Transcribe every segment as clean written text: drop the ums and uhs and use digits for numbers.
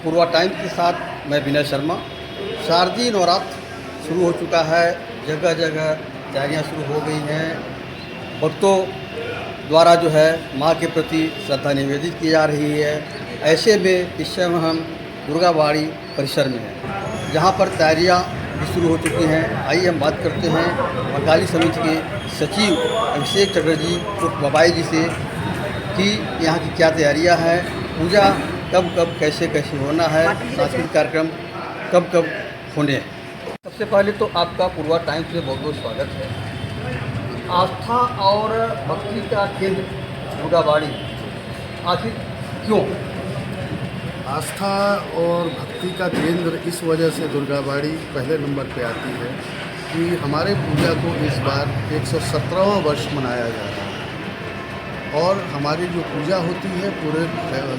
पूर्वा time के साथ मैं विनय शर्मा। शारदीय नवरात्र शुरू हो चुका है, जगह जगह तैयारियां शुरू हो गई हैं। भक्तों द्वारा जो है माँ के प्रति श्रद्धा निवेदित की जा रही है। ऐसे में इस समय हम दुर्गाबाड़ी परिसर में हैं, जहाँ पर तैयारियां भी शुरू हो चुकी हैं। आइए हम बात करते हैं बंगाली समिति के सचिव अभिषेक चटर्जी उर्फ बबाई जी से कि यहाँ की क्या तैयारियां हैं, पूजा कब कब कैसे कैसे होना है, सांस्कृतिक कार्यक्रम कब कब होने हैं। सबसे पहले तो आपका पूर्वा टाइम से बहुत बहुत स्वागत है। आस्था और भक्ति का केंद्र दुर्गाबाड़ी, आखिर क्यों? आस्था और भक्ति का केंद्र इस वजह से दुर्गाबाड़ी पहले नंबर पे आती है कि हमारे पूजा को इस बार 117वां वर्ष मनाया जा रहा है और हमारी जो पूजा होती है पूरे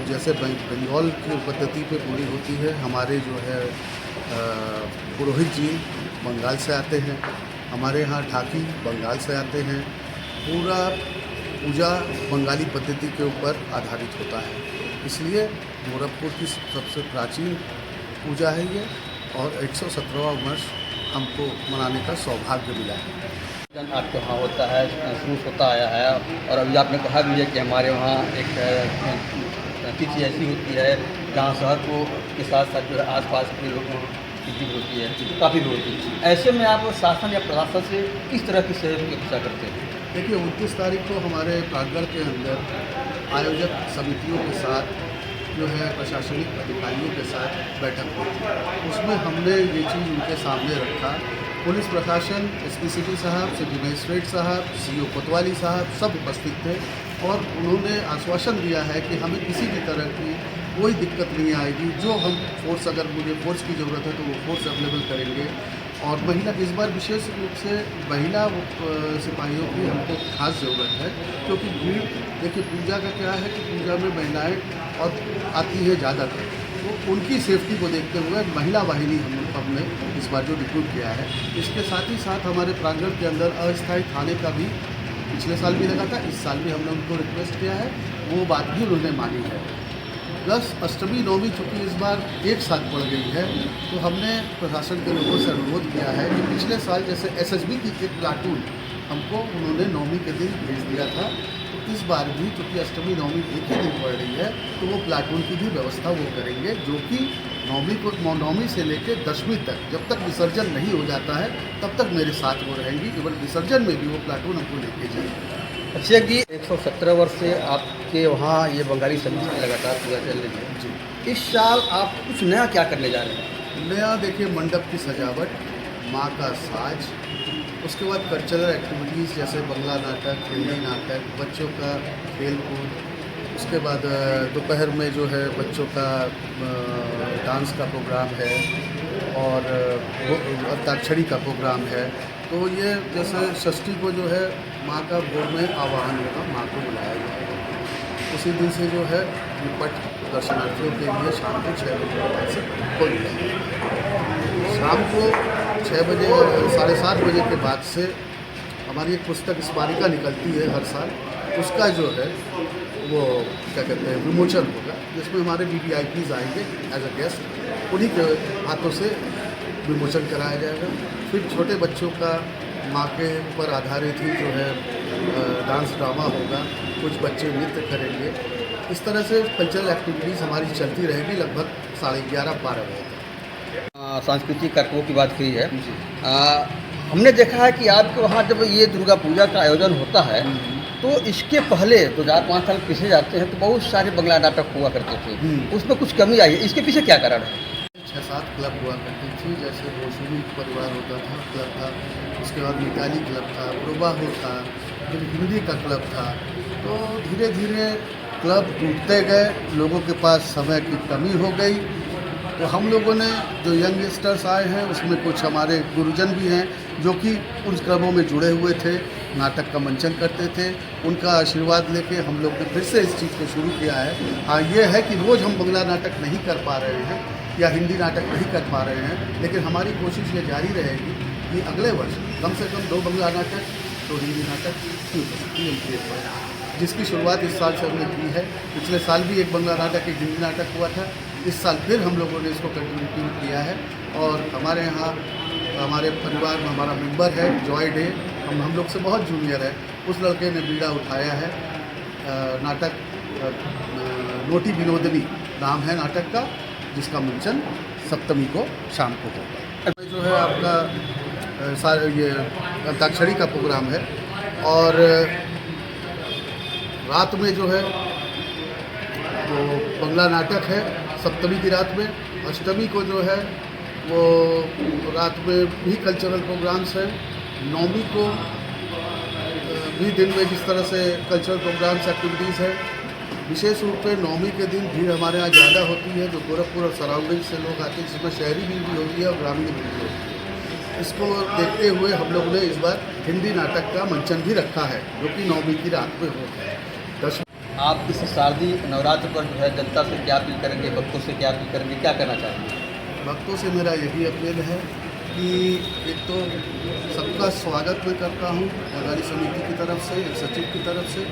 जैसे बंगाल की पद्धति पे पूरी होती है। हमारे जो है पुरोहित जी बंगाल से आते हैं, हमारे यहाँ ढाकी बंगाल से आते हैं। पूरा पूजा बंगाली पद्धति के ऊपर आधारित होता है, इसलिए गोरखपुर की सबसे प्राचीन पूजा है ये और 117वां वर्ष हमको मनाने का सौभाग्य मिला है। आपके वहाँ होता है, शुरू होता आया है और अभी आपने कहा भी है कि हमारे वहाँ एक तिथि ऐसी होती है जहाँ शहर को के साथ साथ जो है आसपास के लोगों की तिथि होती है, काफ़ी भी होती है। ऐसे में आप शासन या प्रशासन से किस तरह की सहयोग की इच्छा करते हैं? देखिए 29 तारीख को हमारे प्रांगण के अंदर आयोजक समितियों के साथ जो है प्रशासनिक अधिकारियों के साथ बैठक हुई थी। उसमें हमने ये चीज़ उनके सामने रखा। पुलिस प्रशासन, एसपी सिटी साहब, सिटी मजिस्ट्रेट साहब, सीओ कोतवाली साहब सब उपस्थित थे और उन्होंने आश्वासन दिया है कि हमें किसी भी तरह की कोई दिक्कत नहीं आएगी। जो हम फोर्स, अगर मुझे फोर्स की ज़रूरत है तो वो फोर्स अवेलेबल करेंगे। और महिला, इस बार विशेष रूप से महिला सिपाहियों की हमको खास ज़रूरत है, क्योंकि भीड़ देखिए पूजा का क्या है कि पूजा में महिलाएं और आती है ज़्यादातर, तो उनकी सेफ्टी को देखते हुए महिला वाहिनी हमने इस बार जो रिक्रूट किया है। इसके साथ ही साथ हमारे प्रांगण के अंदर अस्थायी थाने का भी पिछले साल भी लगा था, इस साल भी हमने उनको रिक्वेस्ट किया है, वो बात भी उन्होंने मानी है। प्लस अष्टमी नवमी चूँकि इस बार एक साथ पड़ गई है, तो हमने प्रशासन के लोगों से अनुरोध किया है कि पिछले साल जैसे एसएसबी की एक प्लाटून हमको उन्होंने नवमी के दिन भेज दिया था, तो इस बार भी चूँकि अष्टमी नवमी एक ही दिन पड़ रही है तो वो प्लाटून की भी व्यवस्था वो करेंगे, जो कि नवमी से लेकर 10वीं तक, जब तक विसर्जन नहीं हो जाता है तब तक मेरे साथ वो रहेंगी। केवल विसर्जन में भी वो प्लाटून हमको लेके जाएंगे। अभिषेक जी, 117 वर्ष से आपके वहाँ ये बंगाली समिति की लगातार पूजा चल रही है जी। इस साल आप कुछ नया क्या करने जा रहे हैं? नया देखिए मंडप की सजावट, माँ का साज, उसके बाद कल्चरल एक्टिविटीज़ जैसे बंगला नाटक, हिंदी नाटक, बच्चों का खेल कूद, उसके बाद दोपहर में जो है बच्चों का डांस का प्रोग्राम है और अंताक्षरी का प्रोग्राम है। तो ये जैसे षष्ठी को जो है माँ का भोग में आवाहन होगा, माँ को बुलाया जाएगा। उसी दिन से जो है पट दर्शनार्थियों के लिए शाम को 6 बजे के बाद से खोल जाएगी। शाम को 6 बजे, 7:30 बजे के बाद से हमारी एक पुस्तक स्मारिका निकलती है हर साल, उसका जो है वो क्या कहते हैं विमोचन होगा, जिसमें हमारे VVIPs आएंगे एज अ गेस्ट, उन्हीं के हाथों से विमोचन कराया जाएगा। फिर छोटे बच्चों का माँ के ऊपर आधारित ही जो है डांस ड्रामा होगा, कुछ बच्चे नृत्य करेंगे। इस तरह से कल्चरल एक्टिविटीज़ हमारी चलती रहेगी लगभग 11:30-12 बजे तक। सांस्कृतिक कार्यक्रमों की बात की है, हमने देखा है कि आपके वहाँ जब ये दुर्गा पूजा का आयोजन होता है तो इसके पहले 2005 साल पीछे जाते हैं तो बहुत सारे बंगला नाटक हुआ करते थे, उसमें कुछ कमी आई है, इसके पीछे क्या कारण है? 6-7 क्लब हुआ करती थी, जैसे मौसमी परिवार होता था, क्लब था, उसके बाद मिताली क्लब था, प्रोबाहो था, फिर हिंदी का क्लब था। तो धीरे धीरे क्लब टूटते गए, लोगों के पास समय की कमी हो गई। तो हम लोगों ने जो यंगस्टर्स आए हैं उसमें कुछ हमारे गुरुजन भी हैं जो कि उन क्लबों में जुड़े हुए थे, नाटक का मंचन करते थे, उनका आशीर्वाद लेके हम लोग ने फिर से इस चीज़ को शुरू किया है। हाँ, ये है कि रोज़ हम बंगला नाटक नहीं कर पा रहे हैं या हिंदी नाटक नहीं कर पा रहे हैं, लेकिन हमारी कोशिश ये जारी रहेगी कि अगले वर्ष कम से कम 2 बंगला नाटक, 2 हिंदी नाटक की उपस्थिति जिसकी शुरुआत इस साल से हमने की है। पिछले साल भी एक बंगला नाटक, एक हिंदी नाटक हुआ था, इस साल फिर हम लोगों ने इसको कंटिन्यू किया है। और हमारे यहाँ हमारे परिवार में हमारा मेंबर है जॉय डे, हम लोग से बहुत जूनियर है, उस लड़के ने बीड़ा उठाया है। नाटक नोटी विनोदनी नाम है नाटक का, जिसका मंचन सप्तमी को शाम को होगा। जो है आपका ये अंताक्षरी का प्रोग्राम है, और रात में जो है वो बंगला नाटक है सप्तमी की रात में। अष्टमी को जो है वो रात में भी कल्चरल प्रोग्राम्स हैं। नवमी को भी दिन में जिस तरह से कल्चरल प्रोग्राम्स एक्टिविटीज़ है। विशेष रूप से नवमी के दिन भीड़ हमारे यहाँ ज़्यादा होती है, जो गोरखपुर और सराउंडिंग से लोग आते हैं, जिसमें शहरी भीड़ भी होती है और ग्रामीण भीड़ भी होती है। इसको देखते हुए हम लोग ने इस बार हिंदी नाटक का मंचन भी रखा है, जो कि नवमी की रात में होता है। आप इस शारदीय नवरात्र पर जो है जनता से क्या अपील करेंगे, भक्तों से क्या अपील करेंगे, क्या करना चाहेंगे? भक्तों से मेरा यही अपील है कि एक तो सबका स्वागत मैं करता हूँ बाज़ारी समिति की तरफ से, एक सचिव की तरफ से,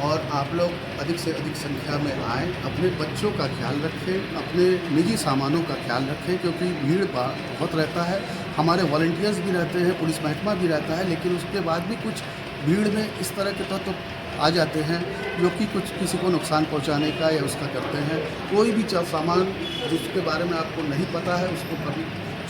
और आप लोग अधिक से अधिक संख्या में आएँ, अपने बच्चों का ख्याल रखें, अपने निजी सामानों का ख्याल रखें, क्योंकि भीड़ बहुत रहता है। हमारे वॉलंटियर्स भी रहते हैं, पुलिस महकमा भी रहता है, लेकिन उसके बाद भी कुछ भीड़ में इस तरह के तत्व आ जाते हैं जो कि कुछ किसी को नुकसान पहुंचाने का या उसका करते हैं। कोई भी सामान जिसके बारे में आपको नहीं पता है उसको कभी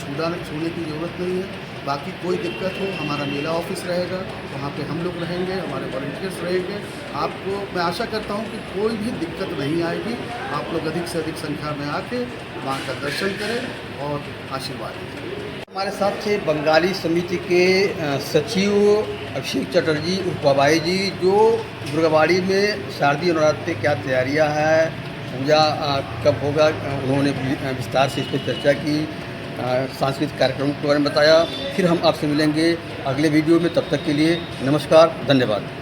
छूने की ज़रूरत नहीं है। बाकी कोई दिक्कत हो, हमारा मेला ऑफिस रहेगा, वहाँ पे हम लोग रहेंगे, हमारे वॉलंटियर्स रहेंगे। आपको मैं आशा करता हूँ कि कोई भी दिक्कत नहीं आएगी। आप लोग अधिक से अधिक संख्या में आके माँ का दर्शन करें और आशीर्वाद लें। हमारे साथ थे बंगाली समिति के सचिव अभिषेक चटर्जी उर्फ बाबाई जी, जो दुर्गाबाड़ी में शारदीय नवरात्र पे क्या तैयारियां हैं, पूजा कब होगा, उन्होंने विस्तार से इस पर चर्चा की, सांस्कृतिक कार्यक्रमों के बारे में बताया। फिर हम आपसे मिलेंगे अगले वीडियो में, तब तक के लिए नमस्कार, धन्यवाद।